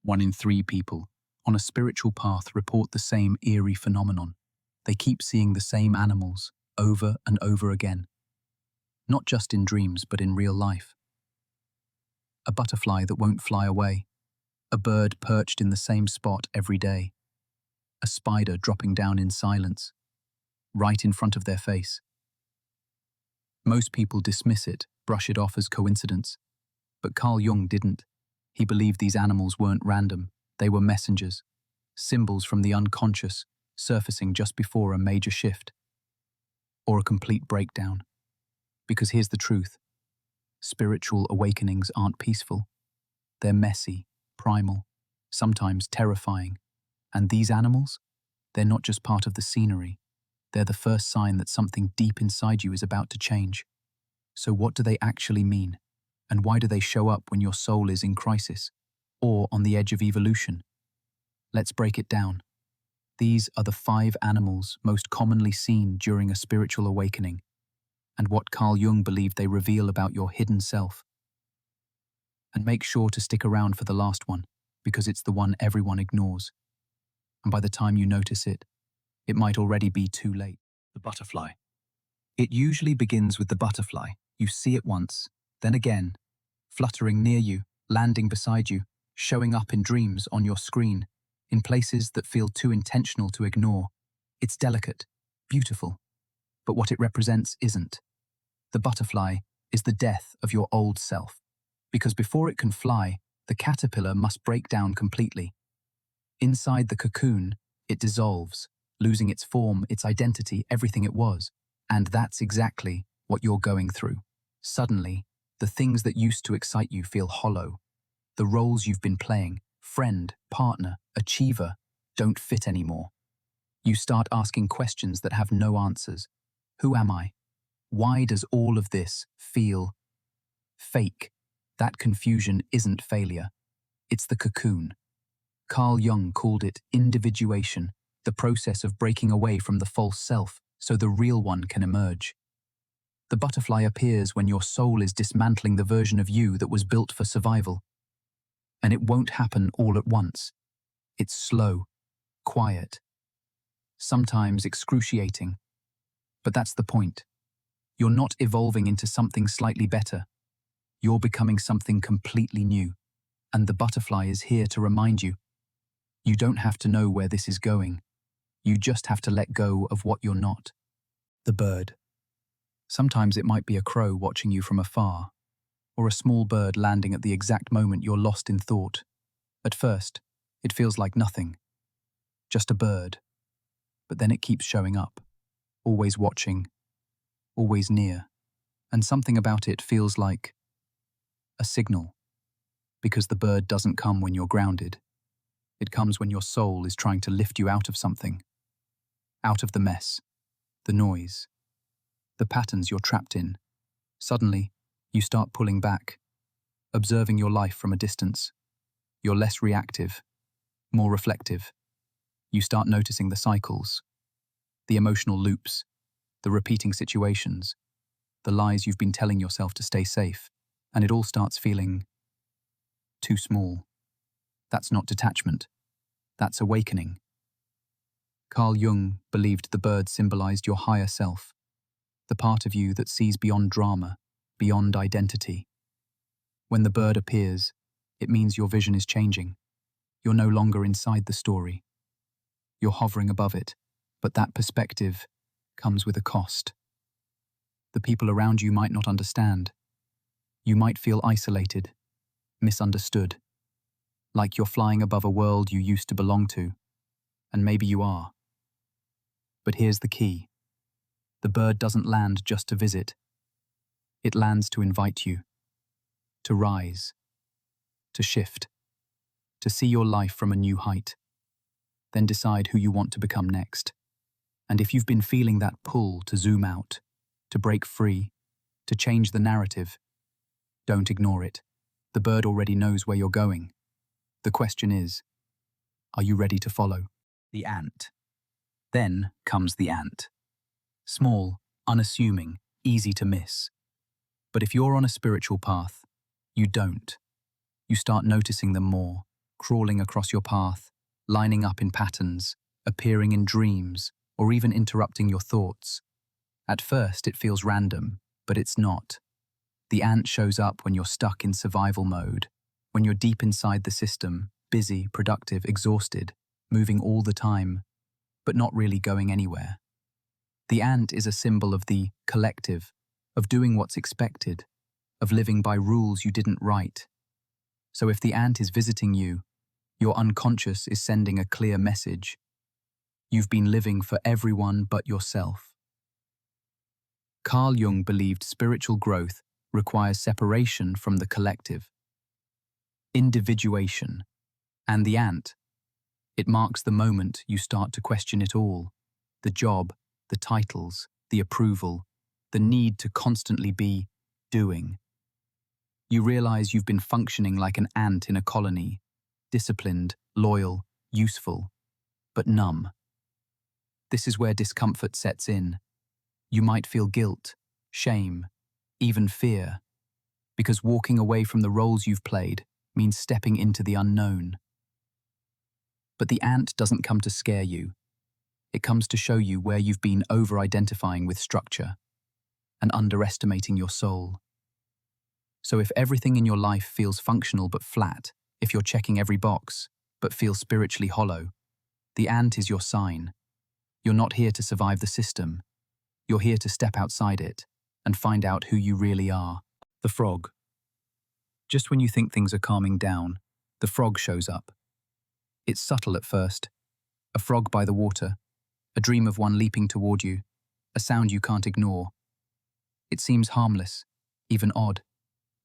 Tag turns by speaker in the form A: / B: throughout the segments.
A: 1 in 3 people on a spiritual path report the same eerie phenomenon. They keep seeing the same animals over and over again, not just in dreams but in real life. A butterfly that won't fly away, a bird perched in the same spot every day, a spider dropping down in silence, right in front of their face. Most people dismiss it, brush it off as coincidence, but Carl Jung didn't. He believed these animals weren't random, they were messengers, symbols from the unconscious, surfacing just before a major shift or a complete breakdown. Because here's the truth: spiritual awakenings aren't peaceful. They're messy, primal, sometimes terrifying. And these animals? They're not just part of the scenery. They're the first sign that something deep inside you is about to change. So what do they actually mean? And why do they show up when your soul is in crisis or on the edge of evolution? Let's break it down. These are the 5 animals most commonly seen during a spiritual awakening, and what Carl Jung believed they reveal about your hidden self. And make sure to stick around for the last one, because it's the one everyone ignores. And by the time you notice it, it might already be too late. The butterfly. It usually begins with the butterfly. You see it once, then again, fluttering near you, landing beside you, showing up in dreams on your screen, in places that feel too intentional to ignore. It's delicate, beautiful, but what it represents isn't. The butterfly is the death of your old self, because before it can fly, the caterpillar must break down completely. Inside the cocoon, it dissolves, losing its form, its identity, everything it was. And that's exactly what you're going through. Suddenly, the things that used to excite you feel hollow. The roles you've been playing, friend, partner, achiever, don't fit anymore. You start asking questions that have no answers. Who am I? Why does all of this feel fake? That confusion isn't failure. It's the cocoon. Carl Jung called it individuation, the process of breaking away from the false self so the real one can emerge. The butterfly appears when your soul is dismantling the version of you that was built for survival. And it won't happen all at once. It's slow, quiet, sometimes excruciating. But that's the point. You're not evolving into something slightly better. You're becoming something completely new. And the butterfly is here to remind you. You don't have to know where this is going. You just have to let go of what you're not. The bird. Sometimes it might be a crow watching you from afar, or a small bird landing at the exact moment you're lost in thought. At first, it feels like nothing. Just a bird. But then it keeps showing up, always watching, always near. And something about it feels like a signal. Because the bird doesn't come when you're grounded. It comes when your soul is trying to lift you out of something. Out of the mess, the noise, the patterns you're trapped in. Suddenly, you start pulling back, observing your life from a distance. You're less reactive, more reflective. You start noticing the cycles, the emotional loops, the repeating situations, the lies you've been telling yourself to stay safe, and it all starts feeling too small. That's not detachment. That's awakening. Carl Jung believed the bird symbolized your higher self, the part of you that sees beyond drama, beyond identity. When the bird appears, it means your vision is changing. You're no longer inside the story. You're hovering above it, but that perspective comes with a cost. The people around you might not understand. You might feel isolated, misunderstood, like you're flying above a world you used to belong to, and maybe you are. But here's the key. The bird doesn't land just to visit. It lands to invite you, to rise, to shift, to see your life from a new height, then decide who you want to become next. And if you've been feeling that pull to zoom out, to break free, to change the narrative, don't ignore it. The bird already knows where you're going. The question is, are you ready to follow? The ant. Then comes the ant. Small, unassuming, easy to miss. But if you're on a spiritual path, you don't. You start noticing them more, crawling across your path, lining up in patterns, appearing in dreams, or even interrupting your thoughts. At first, it feels random, but it's not. The ant shows up when you're stuck in survival mode, when you're deep inside the system, busy, productive, exhausted, moving all the time, but not really going anywhere. The ant is a symbol of the collective, of doing what's expected, of living by rules you didn't write. So if the ant is visiting you, your unconscious is sending a clear message. You've been living for everyone but yourself. Carl Jung believed spiritual growth requires separation from the collective. Individuation. And the ant. It marks the moment you start to question it all. The job, the titles, the approval, the need to constantly be doing. You realize you've been functioning like an ant in a colony, disciplined, loyal, useful, but numb. This is where discomfort sets in. You might feel guilt, shame, even fear, because walking away from the roles you've played means stepping into the unknown. But the ant doesn't come to scare you. It comes to show you where you've been over-identifying with structure and underestimating your soul. So if everything in your life feels functional but flat, if you're checking every box but feel spiritually hollow, the ant is your sign. You're not here to survive the system. You're here to step outside it and find out who you really are. The frog. Just when you think things are calming down, the frog shows up. It's subtle at first. A frog by the water, a dream of one leaping toward you, a sound you can't ignore. It seems harmless, even odd,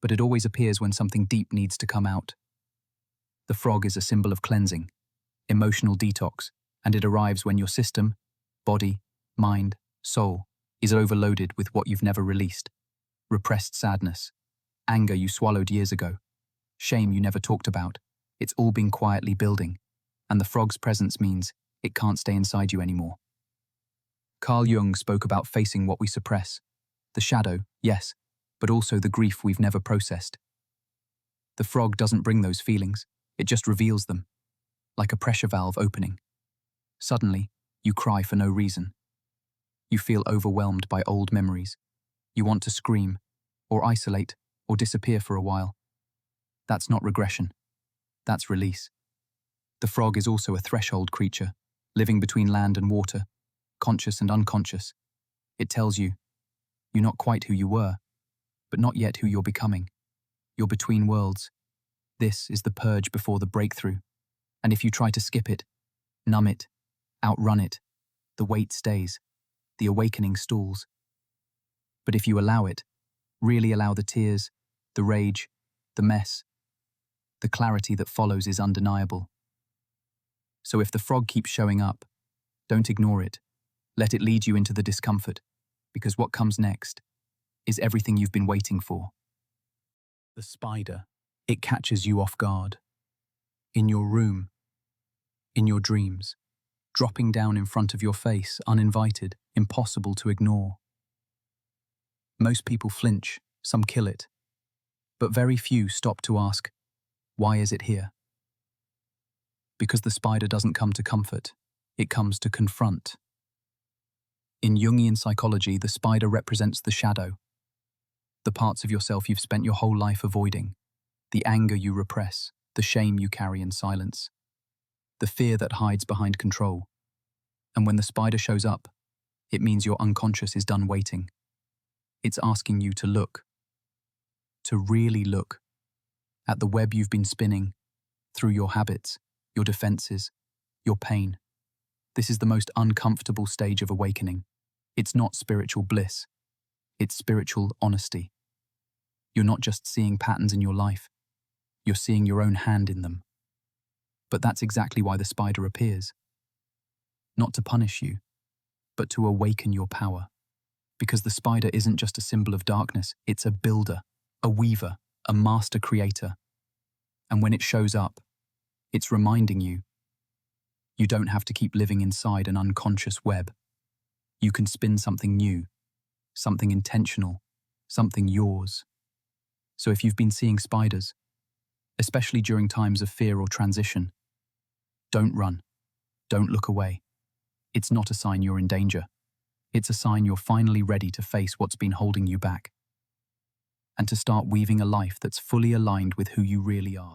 A: but it always appears when something deep needs to come out. The frog is a symbol of cleansing, emotional detox, and it arrives when your system, body, mind, soul, is overloaded with what you've never released. Repressed sadness, anger you swallowed years ago, shame you never talked about. It's all been quietly building, and the frog's presence means it can't stay inside you anymore. Carl Jung spoke about facing what we suppress. The shadow, yes, but also the grief we've never processed. The frog doesn't bring those feelings, it just reveals them, like a pressure valve opening. Suddenly, you cry for no reason. You feel overwhelmed by old memories. You want to scream, or isolate, or disappear for a while. That's not regression. That's release. The frog is also a threshold creature, living between land and water, conscious and unconscious. It tells you, you're not quite who you were, but not yet who you're becoming. You're between worlds. This is the purge before the breakthrough. And if you try to skip it, numb it, outrun it, the weight stays, the awakening stalls. But if you allow it, really allow the tears, the rage, the mess, the clarity that follows is undeniable. So if the frog keeps showing up, don't ignore it. Let it lead you into the discomfort, because what comes next is everything you've been waiting for. The spider. It catches you off guard. In your room, in your dreams, dropping down in front of your face, uninvited, impossible to ignore. Most people flinch, some kill it, but very few stop to ask, why is it here? Because the spider doesn't come to comfort, it comes to confront. In Jungian psychology, the spider represents the shadow, the parts of yourself you've spent your whole life avoiding, the anger you repress, the shame you carry in silence, the fear that hides behind control. And when the spider shows up, it means your unconscious is done waiting. It's asking you to look, to really look, at the web you've been spinning, through your habits, your defenses, your pain. This is the most uncomfortable stage of awakening. It's not spiritual bliss, it's spiritual honesty. You're not just seeing patterns in your life, you're seeing your own hand in them. But that's exactly why the spider appears. Not to punish you, but to awaken your power. Because the spider isn't just a symbol of darkness, it's a builder, a weaver, a master creator. And when it shows up, it's reminding you, you don't have to keep living inside an unconscious web. You can spin something new, something intentional, something yours. So if you've been seeing spiders, especially during times of fear or transition. Don't run. Don't look away. It's not a sign you're in danger. It's a sign you're finally ready to face what's been holding you back and to start weaving a life that's fully aligned with who you really are.